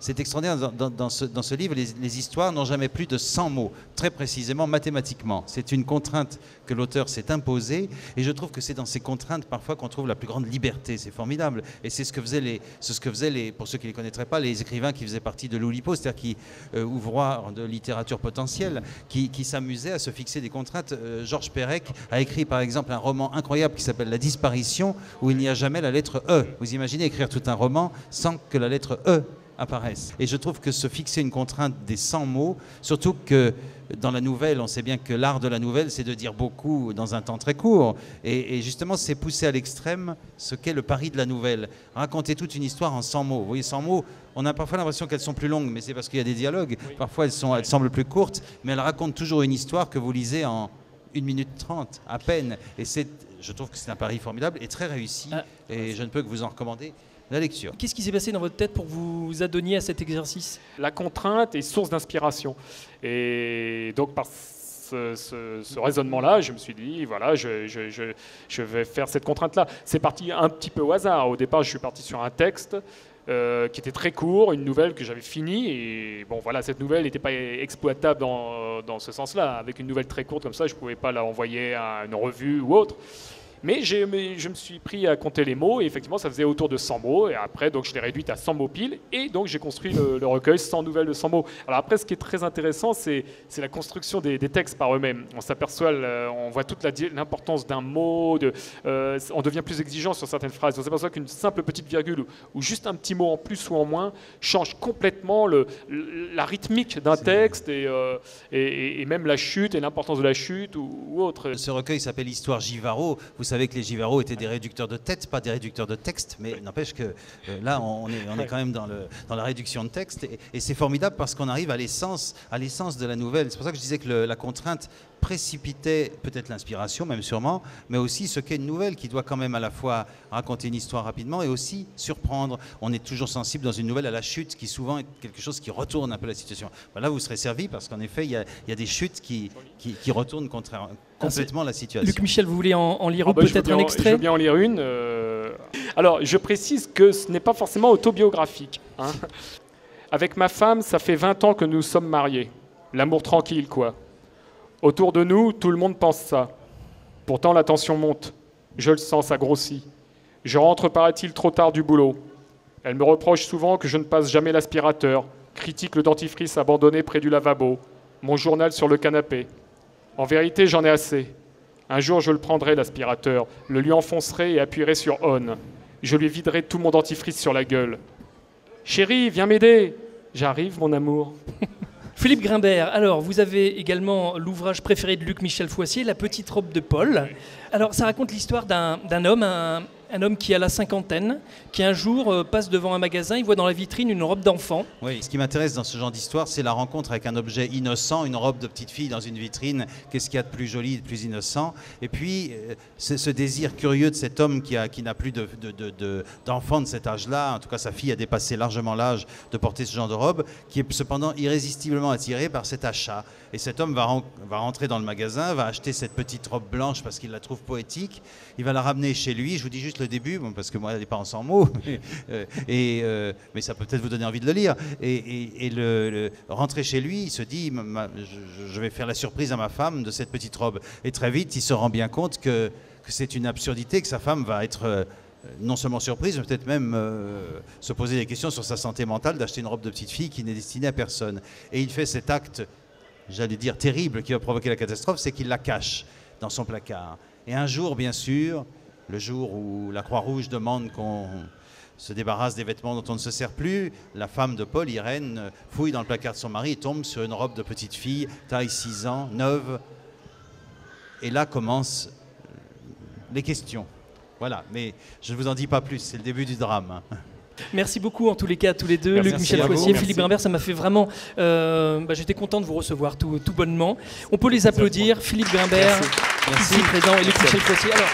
C'est extraordinaire, dans ce livre, les histoires n'ont jamais plus de 100 mots, très précisément mathématiquement. C'est une contrainte que l'auteur s'est imposée, et je trouve que c'est dans ces contraintes parfois qu'on trouve la plus grande liberté, c'est formidable. Et c'est ce que faisaient, pour ceux qui ne les connaîtraient pas, les écrivains qui faisaient partie de l'Oulipo, c'est-à-dire qui ouvroirs de littérature potentielle, qui s'amusaient à se fixer des contraintes. Georges Perec a écrit par exemple un roman incroyable qui s'appelle La Disparition, où il n'y a jamais la lettre E. Vous imaginez écrire tout un roman sans que la lettre E apparaissent. Et je trouve que se fixer une contrainte des 100 mots, surtout que dans la nouvelle, on sait bien que l'art de la nouvelle, c'est de dire beaucoup dans un temps très court. Et justement, c'est pousser à l'extrême ce qu'est le pari de la nouvelle. Raconter toute une histoire en 100 mots. Vous voyez, 100 mots, on a parfois l'impression qu'elles sont plus longues, mais c'est parce qu'il y a des dialogues. Oui. Parfois, elles semblent plus courtes, mais elles racontent toujours une histoire que vous lisez en 1 minute 30, à peine. Et je trouve que c'est un pari formidable et très réussi. Et je ne peux que vous en recommander la lecture. Qu'est-ce qui s'est passé dans votre tête pour vous adonner à cet exercice? La contrainte est source d'inspiration. Et donc, par ce raisonnement-là, je me suis dit, voilà, je vais faire cette contrainte-là. C'est parti un petit peu au hasard. Au départ, je suis parti sur un texte qui était très court, une nouvelle que j'avais finie. Et bon, voilà, cette nouvelle n'était pas exploitable dans ce sens-là. Avec une nouvelle très courte comme ça, je ne pouvais pas la envoyer à une revue ou autre. Mais je me suis pris à compter les mots, et effectivement, ça faisait autour de 100 mots. Et après, donc, je l'ai réduite à 100 mots pile. Et donc, j'ai construit le recueil 100 nouvelles de 100 mots. Alors après, ce qui est très intéressant, c'est la construction des textes par eux-mêmes. On s'aperçoit, on voit toute l'importance d'un mot. On devient plus exigeant sur certaines phrases. On s'aperçoit qu'une simple petite virgule ou juste un petit mot en plus ou en moins change complètement la rythmique d'un texte et même la chute et l'importance de la chute ou autre. Ce recueil s'appelle Histoire Givaro. Vous savez que les Givaro étaient des réducteurs de tête, pas des réducteurs de texte, mais n'empêche que là, on est quand même dans la réduction de texte. Et c'est formidable parce qu'on arrive à l'essence de la nouvelle. C'est pour ça que je disais que la contrainte précipitait peut-être l'inspiration, même sûrement, mais aussi ce qu'est une nouvelle qui doit quand même à la fois raconter une histoire rapidement et aussi surprendre. On est toujours sensible dans une nouvelle à la chute, qui souvent est quelque chose qui retourne un peu la situation. Là, vous serez servi parce qu'en effet, il y a des chutes qui retournent complètement la situation. Luc Michel, vous voulez en lire peut-être un extrait? Je veux bien en lire une. Alors, je précise que ce n'est pas forcément autobiographique. Hein. Avec ma femme, ça fait 20 ans que nous sommes mariés. L'amour tranquille, quoi. Autour de nous, tout le monde pense ça. Pourtant, la tension monte. Je le sens, ça grossit. Je rentre, paraît-il, trop tard du boulot. Elle me reproche souvent que je ne passe jamais l'aspirateur, critique le dentifrice abandonné près du lavabo, mon journal sur le canapé. En vérité, j'en ai assez. Un jour, je le prendrai, l'aspirateur, le lui enfoncerai et appuierai sur « on ». Je lui viderai tout mon dentifrice sur la gueule. « Chérie, viens m'aider !»« J'arrive, mon amour. » Philippe Grimbert, alors vous avez également l'ouvrage préféré de Luc Michel Foissier, La petite robe de Paul. Alors ça raconte l'histoire d'un homme, un homme qui a la cinquantaine, qui un jour passe devant un magasin, il voit dans la vitrine une robe d'enfant. Oui, ce qui m'intéresse dans ce genre d'histoire, c'est la rencontre avec un objet innocent, une robe de petite fille dans une vitrine. Qu'est-ce qu'il y a de plus joli, de plus innocent? Et puis, c'est ce désir curieux de cet homme qui n'a plus d'enfant de cet âge-là. En tout cas, sa fille a dépassé largement l'âge de porter ce genre de robe, qui est cependant irrésistiblement attiré par cet achat. Et cet homme va rentrer dans le magasin, va acheter cette petite robe blanche parce qu'il la trouve poétique. Il va la ramener chez lui. Je vous dis juste le début, bon, parce que moi, elle n'est pas en 100 mots, mais ça peut peut-être vous donner envie de le lire. Rentrer chez lui, il se dit, je vais faire la surprise à ma femme de cette petite robe. Et très vite, il se rend bien compte que c'est une absurdité, que sa femme va être non seulement surprise, mais peut-être même se poser des questions sur sa santé mentale d'acheter une robe de petite fille qui n'est destinée à personne. Et il fait cet acte, j'allais dire terrible, qui va provoquer la catastrophe, c'est qu'il la cache dans son placard. Et un jour, bien sûr, le jour où la Croix-Rouge demande qu'on se débarrasse des vêtements dont on ne se sert plus, la femme de Paul, Irène, fouille dans le placard de son mari et tombe sur une robe de petite fille, taille 6 ans, neuve. Et là commencent les questions. Voilà, mais je ne vous en dis pas plus, c'est le début du drame. Merci beaucoup en tous les cas à tous les deux, Luc Michel Foissier, Philippe Grimbert, ça m'a fait vraiment... j'étais content de vous recevoir tout bonnement. On peut les applaudir, Philippe Grimbert, ici présent, et Luc Michel Foissier. Alors,